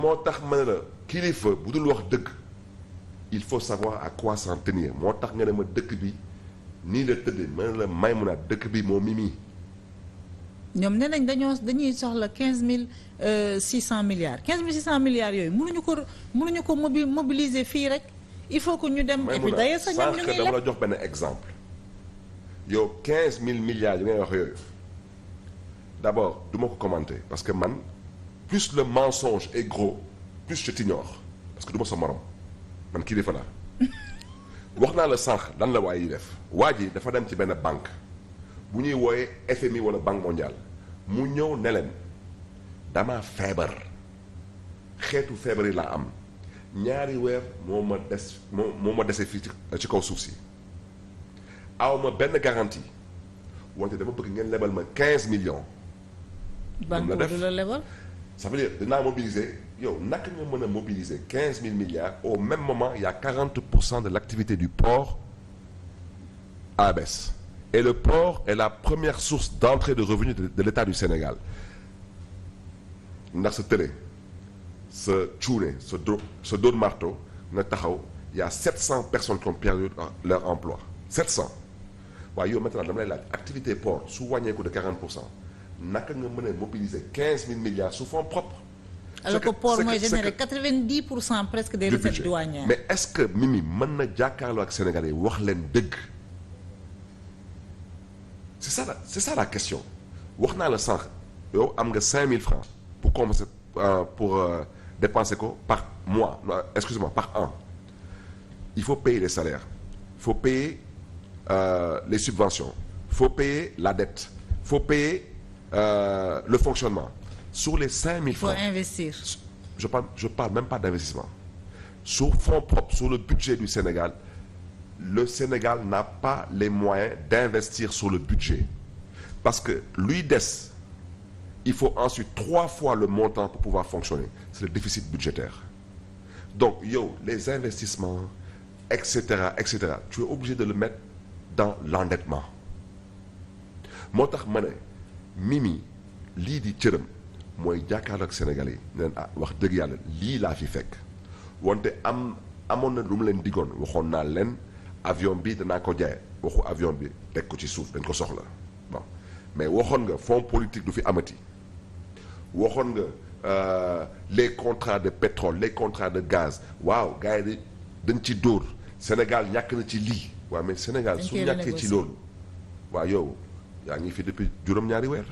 moo tax ma ne la kilifa bu dul wax dëgg il faut savoir à quoi s'en tenir moo tax nga ne ma dëkk bi nii la tëddee ma ne la may mun a dëkk bi moo mimi. ñoom nee nañ dañuy soxla 15 milliards 15 milliards yooyu mënuñu ko mobiliser fii rek il faut que ñu dem. et puis d'ailleurs sax ñoom ñu ngi dama la jox benn exemple yow 15 000 milliards yi ngay wax yooyu d'abord du ma ko commenter parce que man plus le mensonge est gros plus je t'ignore parce que du ma sa morom man kilifa laa wax naa la sànq lan la waay yi def waa ji dafa dem ci benn banque bu ñuy wooyee FMI wala Banque mondiale mu ñëw ne leen dama feebar xeetu feebar yi laa am ñaari weer moo ma dese fii ci kaw suuf si aw ma benn garantie wante dama bëgg ngeen lebal ma 15 millions. banque la def la lebal. ça veut dire dinaa mobiliser yow naka nga mën a mobiliser 15 000 milliards au même moment il y a 40% de l'activité du port à la baisse. Et le port est la première source d'entrée de revenus de l'État du Sénégal ndax sa télé sa cuune sa dóor marteau nga taxaw il y a 700 personnes qui ont perdu leur emploi 700 waaye yow maintenant dama lay laaj activité port su wàññeeku de 40% naka nga mën a mobiliser 15 000 milliards sous fonds propres. alors que port mooy générer 90% presque des recettes douanières. mais est-ce que Mimi mën na jàkkaarloo ak Sénégalais wax leen dëgg. c'est ça la question wax naa la sànq yow am nga 5 000 francs pour commencer dépenser ko par mois excusez-moi par an il faut payer les salaires il faut payer les subventions il faut payer la dette il faut payer le fonctionnement sur les 5 000 francs. Il faut investir. Je parle même pas d'investissement sur fonds propres sur le budget du Sénégal. Le Sénégal n'a pas les moyens d'investir sur le budget parce que luy des il faut ensuite 3 fois le montant pour pouvoir fonctionner c'est le déficit budgétaire donc yow les investissements etc tu es obligé de le mettre dans l'endettement moo tax ma ne Mimi lii di cëram mooy jàkkaarloo ak Sénégalais yi ne leen wax dëgg yàlla lii laa fi fekk wante amoon na lu mu leen digoon waxoon naa leen avion bi danaa ko jaay waxu avion bi teg ko ci suuf dañ ko soxla bon mais waxoon nga fonds politique du fi amati waxoon nga les contrats de pétrole les contrats de gaz waaw gars yi dañ ci dóor Sénégal ñàkk na ci lii waaw mais Sénégal su ñàkkee ci loolu waaw yow yaa ngi fi depuis juróom-ñaari weer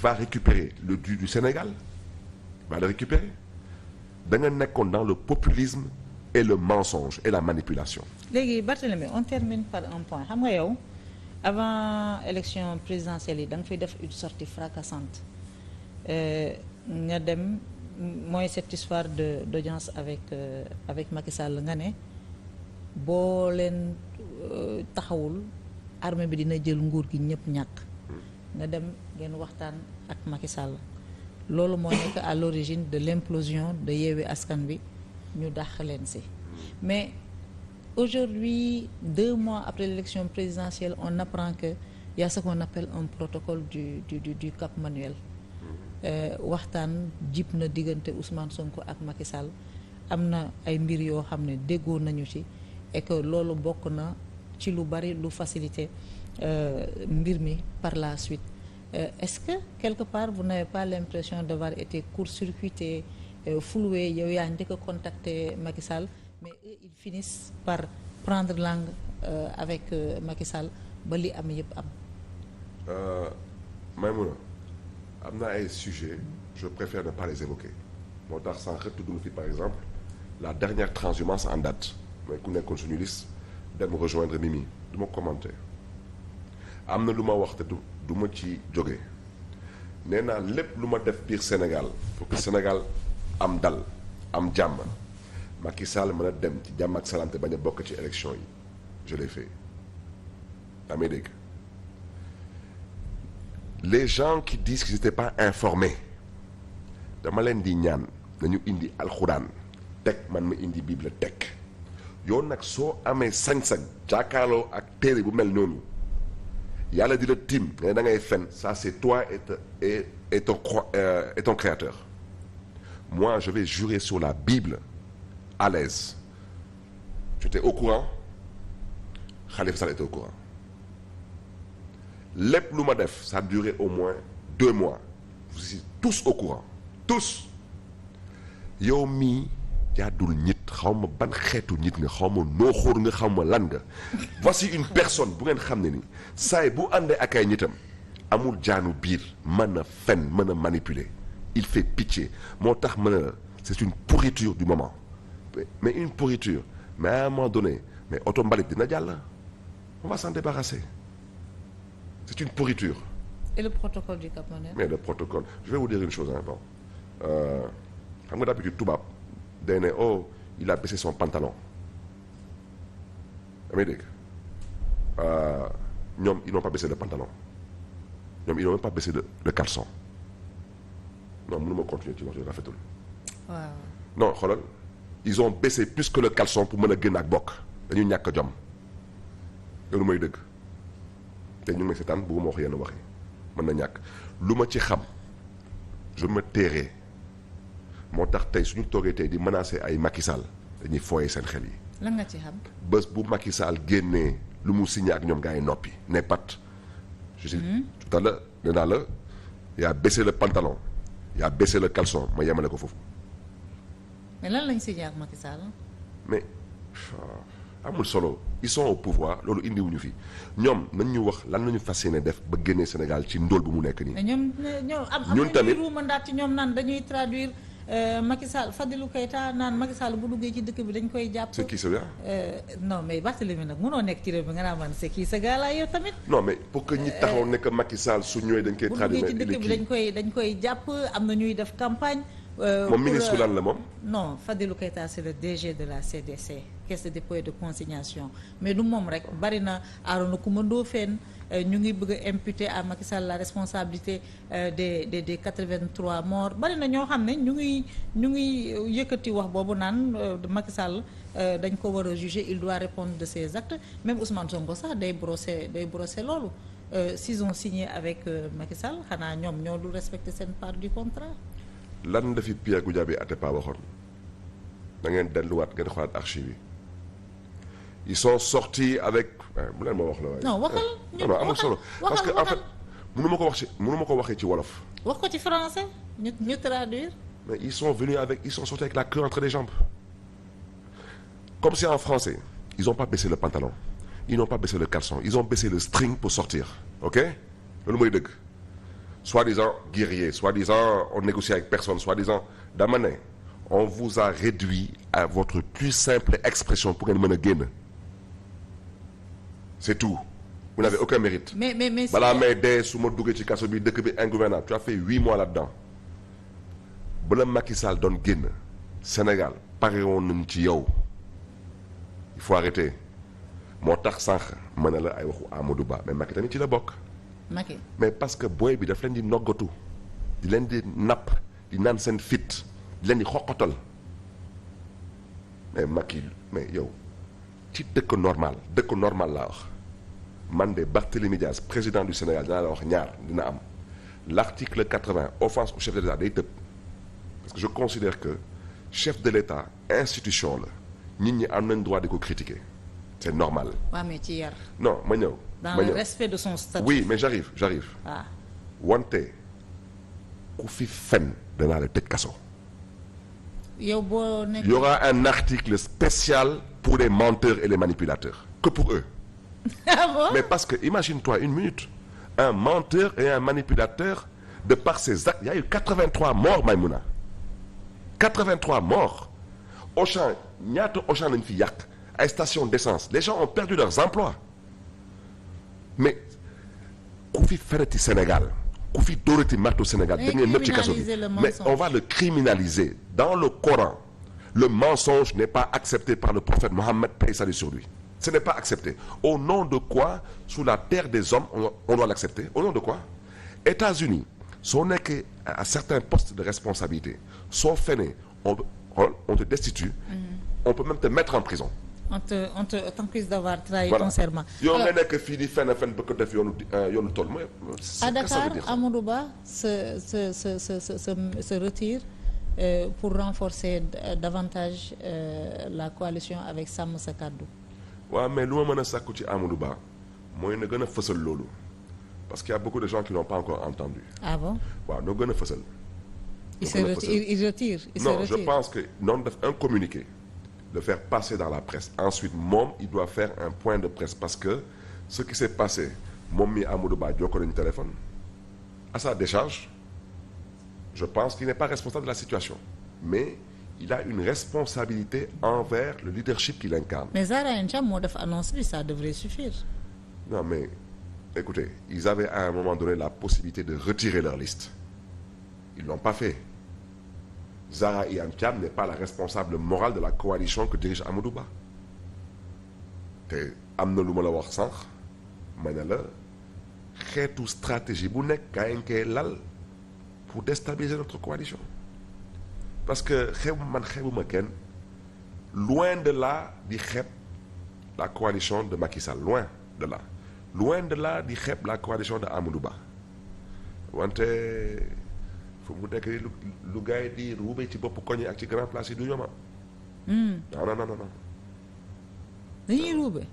va récupérer le dû du Sénégal va le récupérer da nga nekkoon dans le populisme et le mensonge et la manipulation. léegi Barthélémy on termine par un point xam nga yow avant élection présidentielle yi da nga fay def une sortie fracassante nga dem mooy cette histoire d'audience avec Macky Sall nga ne boo leen taxawul armée bi dina jël nguur gi ñëpp ñàkk nga dem ngeen waxtaan ak Macky Sall loolu moo nekk à l'origine de l'implosion de Yewwi Askan Wi ñu dàq leen si mais aujourd'hui 2 mois après l'élection présidentielle on apprend que y a ce qu'on appelle un protocole du Cap Manuel waxtaan jib na diggante Ousmane Sonko ak Macky Sall am na ay mbir yoo xam ne déggoo nañu ci et que loolu bokk na ci lu bari lu faciliter mbir mi par la suite est-ce que quelque part vous n'avez pas l'impression d'avoir été court-circuité floué yow yaa njëkk a contacter Macky Sall mais eux ils finissent par prendre langue avec Macky Sall ba li am yëpp am. Maïmouna am na ay sujets je préfère ne pas les évoquer moo tax sànq tudd nga fi par exemple la dernière transhumance en date mooy ku nekkoon suñu liste dem rejoindre Mimi du ma commenter am na lu ma wax te du ma ci jóge nee naa lépp lu ma def biir Sénégal pour que Sénégal am dal am jàmm Macky Sall mën a dem ci jàmm ak salaam te bañ a bokk ci élection yi je l'ai fait damay dégg les gens qui disent qu'ils n'étaient pas informés dama leen di ñaan nañu indi alxuraan teg man ma indi bible teg yow nag soo amee sañ-sañ jàkkaarloo ak téere bu mel noonu yàlla di la tiim nga ne da ngay fen ça c'est toi et ton créateur moi je vais jurer sur la Bible à l'aise. J'étais au courant, Khalifa Sall était au courant. Lépp lu ma def ça a duré au moins 2 mois. Vous êtes tous au courant tous. yow mii yaa dul nit xaw ma ban xeetu nit nga xaw ma nooxóor nga xaw ma lan nga. voici une personne bu ngeen xam ne ni saay bu àndee ak ay nitam amul jaanu biir mën a fen mën a manipuler. il fait pitié moo tax ma ne la c'est une pourriture du moment mais une pourriture mais à un moment donné mais oto mbalit dina jàll on va s'en débarrasser c'est une pourriture. Et le protocole du Cap Manuel. Mais le protocole je vais vous dire une chose hein bon xam nga d'habitude tubaab day ne oh il a baissé son pantalon damay dégg ñoom ils n'ont pas baissé le pantalon ñoom ils n'ont même pas baissé le caleçon non mënuma continuer ci wax yooyu rafetul. waaw non xoolal ils ont baissé plus que le caleçon pour mën a génn ak bokk dañu ñàkk jom loolu mooy dëgg te ñu ngi may seetaan bëgguma wax yenn wax yi mën na ñàkk lu ma ci xam je me tairai moo tax tey suñu toogee tey di menacer ay Macky Sall dañuy fooye seen xel yi. lan nga ci xam. bés bu Macky Sall génnee lu mu signé ak ñoom gars yi noppi ne pat. je sais tout à l'heure nee naa la yaa baissé le pantalon yaa baissé le caleçon ma yemale ko foofu. mais lan lañ signé ak Macky Sall. mais amul solo ils sont au pouvoir loolu indiwuñu fi ñoom nañ ñu wax lan lañu fas yéene def ba génnee Sénégal ci ndóol bu mu nekk nii. mais ñoom ñun tamit am mandat ci ñoom naan dañuy traduire Macky Sall Fadilou Keita naan Macky Sall bu duggee ci dëkk bi dañ koy jàpp. c'est qui ce gars. non mais Barthélémy nag mënoo nekk ci réew mi nga naan man c'est qui ce gars là yow tamit. non mais pour que ñi taxaw nekk Macky Sall su ñëwee dañ koy traduire. bu duggee ci dëkk bi dañ koy jàpp am na ñuy def campagne. moom ministre lan la moom. non Fadilou Keita c'est le DG de la CDC caisse de dépôt et de consignation mais du moom rek bari na Arona Coumba Ndoffène ñu ngi bëgg a imputer à Macky Sall la responsabilité des 83 morts bari na ñoo xam ne ñu ngi yëkkati wax boobu naan Macky Sall dañ ko war a juger il doit répondre de ses actes même Ousmane Sonko sax day brosser loolu s'ils ont signé avec Macky Sall xanaa ñoom ñoo du respecter seen part du contrat. lan la fi Pierre Goudiaby Atepa waxoon da ngeen delluwaat ngeen xoolaat archive yi ils sont sortis avec bu leen ma wax la waaye. non waxal non amul solo parce que en fait mënu ma ko waxee ci wolof. wax ko ci français ñu traduire. mais ils sont sortis avec la queue entre les jambes comme c'est en français ils n'ont pas baissé le pantalon ils n'ont pas baissé le caleçon ils ont baissé le string pour sortir ok loolu mooy dëgg. Soi-disant guerrier, soi-disant on négocie avec personne, soi-disant dama ne on vous a réduit à votre plus simple expression pour ngeen mën a génn c'est tout vous n'avez aucun mérite. mais balaa may dee su ma duggee ci kaso bi dëkk bi ingouvernable tu as fait 8 mois là-dedans ba la Macky Sall doon génn Sénégal pare woon nañ ci yow il faut arrêter moo tax sànq mën na la ay waxu Amadou Ba mais Macky tamit ci la bokk. Macky. mais parce que booy bi daf leen di noggatu di leen di napp di naan seen fit di leen di xoqatal mais Macky mais yow ci dëkk normal laa wax man de Barthélémy Dias président du Sénégal dinaa la wax ñaar dina am l'article 80 offense au chef de l'État day tëb parce que je considère que chef de l'État institution la nit ñi am nañ droit di ko critiquer c'est normal. waaw mais ci yar. non ma ñëw. dans le respect de son statut. oui mais j'arrive. ah. wante ku fi fen danaa la tëj kaso. yow boo nekk. il y aura un article spécial pour les menteurs et les manipulateurs. que pour eux. ah bon? mais parce que imagine-toi une minute un menteur et un manipulateur de par ses actes il y a eu 83 morts Maïmouna 83 morts Auchan ñaata Auchan lañ fi yàq. ay stations d'essence les gens ont perdu leurs emplois mais ku fi fereti Sénégal ku fi dóorati marto Sénégal da ngeen nëpp ci kaso bi mais on va le criminaliser dans le Coran le mensonge n'est pas accepté par le prophète Mohammed paix et salut sur lui ce n'est pas accepté au nom de quoi sous la terre des hommes on doit l'accepter au nom de quoi États-Unis soo nekkee à certains postes de responsabilité soo fenee on te destitue on peut même te mettre en prison. on t'accuse d'avoir trahi ton serment. yow nga nekk fii di fen bëgg ko def yoonu tool mooy. à Dakar Amadou Ba se retire pour renforcer davantage la coalition avec Sàmm Sa Kàddu. waaw mais lu ma mën a sàkku ci Amadou Ba mooy na gën a fësal loolu parce qu'il y a beaucoup de gens qui n'ont pas encore entendu. Ah bon? waaw noo gën a fësal. il retire. Non, je pense que noonu def un communiqué de faire passer dans la presse ensuite moom il doit faire un point de presse parce que ce qui s'est passé moom mi Amadou Ba jokkoo nañu téléphone à sa décharge je pense qu'il n'est pas responsable de la situation mais il a une responsabilité envers le leadership qu'il incarne. Mais Zahra Iyane Thiam moo def annonce bi ça devrait suffire. Non mais écoutez ils avaient à un moment donné la possibilité de retirer leur liste ils l'ont pas fait. Zahra Iyane Thiam n'est pas la responsable morale de la coalition que dirige Amadou Ba te am na lu ma la wax sànq ma ne la xeetu stratégie bu nekk gaa ngi koy lal pour déstabiliser notre coalition parce que xeebuma kenn loin de là di xeeb la coalition de Macky Sall loin de là di xeeb la coalition de Amadou Ba wante fu mu nekk lu gars yi di ruubee ci bopp koñ yi ak ci grand place yi du ñooma non dañuy ruube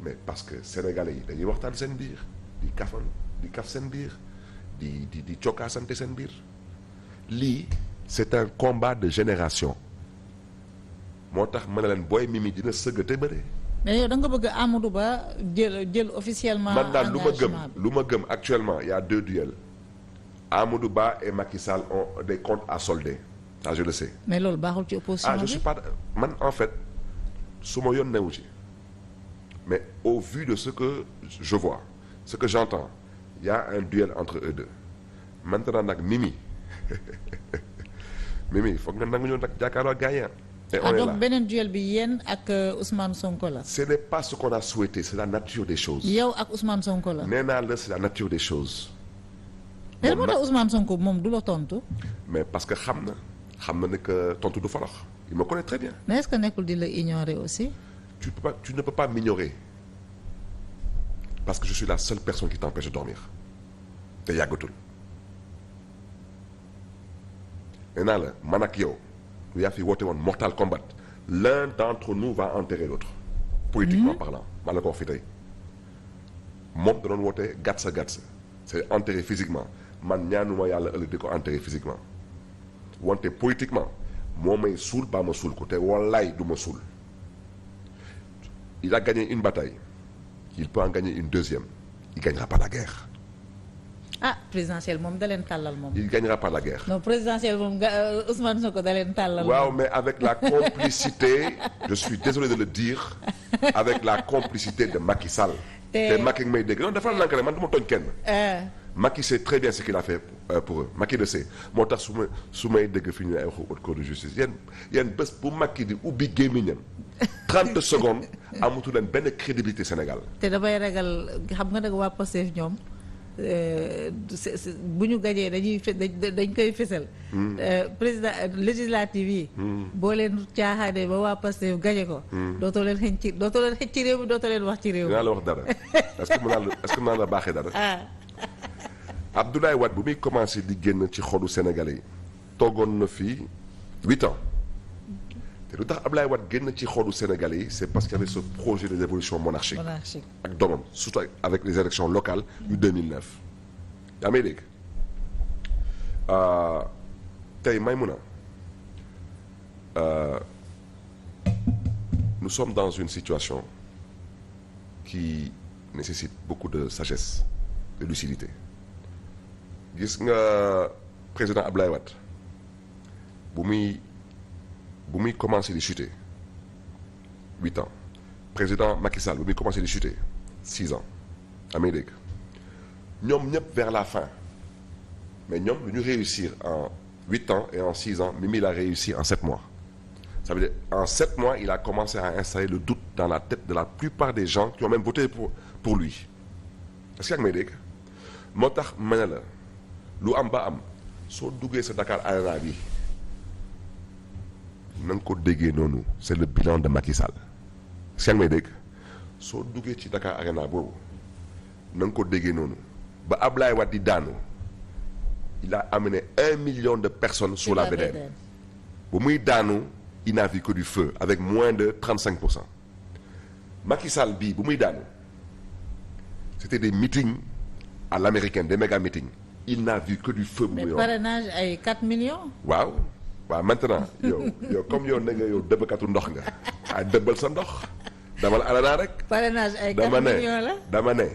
mais parce que sénégalais yi dañuy waxtaan seen biir di kaf seen biir di cokkaasante seen biir lii c'est un combat de génération moo tax mën na leen booy Mimi dina sëgg te bëre. mais yow da nga bëgg Amadou Ba jël officiellement man daal engagement lu ma gëm actuellement il y a 2 duels Amadou Ba et Macky Sall ont des comptes à solder ça je le sais. mais loolu baaxul ci opposition bi. je suis pas man en fait su ma yoon newu ci mais au vu de ce que je vois ce que j'entends il y a un duel entre eux deux maintenant nag Mimi foog nga nangu ñëw nag jàkkaarloo gars yi et on est là donc beneen duel bi yéen ak Ousmane Sonko la. ce n'est pas ce qu'on a souhaité c'est la nature des choses. yow ak Ousmane Sonko la. nee naa la c'est la nature des choses. mais moo tax Ousmane Sonko moom du la tontu. mais parce que xam na ne que tontu du falax il me connaît très bien. mais est-ce que nekkul di la ignorer aussi. tu ne peux pas m'ignorer parce que je suis la seule personne qui t'empêche de dormir te yàggatul. nee naa la man ak yow lu yaa fi woote woon mortal combat l'un d'entre nous va enterrer l'autre politiquement parlant maa la ko wax fi tey moom da doon woote gatsa c'est enterré physiquement man ñaanuma yàlla ëllëg di ko enterré physiquement wante politiquement moo may suul baa ma suul ko te wallaay du ma suul. Il a gagné une bataille il peut en gagner une deuxième il gagnera pas la guerre. ah présidentielle moom da leen tàllal moom. il gagnera pas la guerre. non présidentielle moom Ousmane Sonko da leen tàllal. waaw mais avec la complicité je suis désolé de le dire avec la complicité de Macky Sall. te Macky may dégg non dafa nank ne man du ma tooñ kenn. Macky sait très bien ce qu'il a fait pour eux Macky le sait moo tax su may dégg fi ñu ne ay waxu haute cour de justice yéen bés bu Macky di ubbi gémmiñam 30 secondes amatu leen benn crédibilité Sénégal. te damay ragal xam nga nag waa Pastef ñoom bu ñu gajee dañ koy fësal. président législative yi. boo leen caaxaanee ba waa Pastef gaje ko. dootoo leen xëñ ci réew mi dootoo leen wax ci réew mi. dinaa la wax dara est-ce que mën naa la baaxee dara. Abdoulaye Wade bu muy commencé di génn ci xolu Sénégalais yi toogoon na fii 8 ans te lu tax Abdoulaye Wade génn ci xolu Sénégalais yi c'est parce qu'il y avait ce projet de révolution monarchique ak doomam surtout avec les élections locales yu 2009 yaa may dégg tey Maïmouna nous sommes dans une situation qui nécessite beaucoup de sagesse de lucidité. Gis nga président Abdoulaye Wade bu muy commencé di chuter 8 ans président Macky Sall bu muy commencé di chuter 6 ans amee dégg ñoom ñëpp vers la fin mais ñoom lu ñu réussir en 8 ans et en 6 ans Mimi l'a réussi en 7 mois ça veut dire en 7 mois il a commencé à installer le doute dans la tête de la plupart des gens qui ont même voté pour lui est-ce que yaa ngi may dégg moo tax ma ne la lu am ba am soo duggee sa Dakar Arena bi na nga ko déggee noonu c'est le bilan de Macky Sall si yaa ngi may dégg soo duggee ci Dakar Arena boobu na nga ko déggee noonu ba Ablaye Wade di daanu il a amené 1 million de personnes sous la VDN bu muy daanu il n'a vu que du feu avec moins de 35%. Macky Sall bii bu muy daanu c'était des meetings à l'américaine, des méga meetings. Il n'a vu que du feu bu muy mais parrainage ay 4 millions. waaw maintenant yow comme yow ne nga yow dëbbkatu ndox nga ay dëbbal sa ndox dama la alana rek. parrainage ay 4 millions la dama ne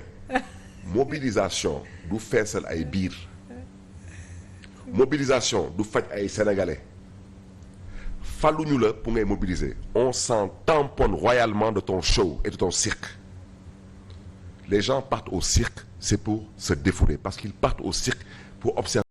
mobilisation du feesal ay biir mobilisation du faj ay sénégalais faluñu la pour ngay mobiliser. On s'en tamponne royalement de ton show et de ton cirque. Les gens partent au cirque, c'est pour se défouler parce qu'ils partent au cirque pour observer.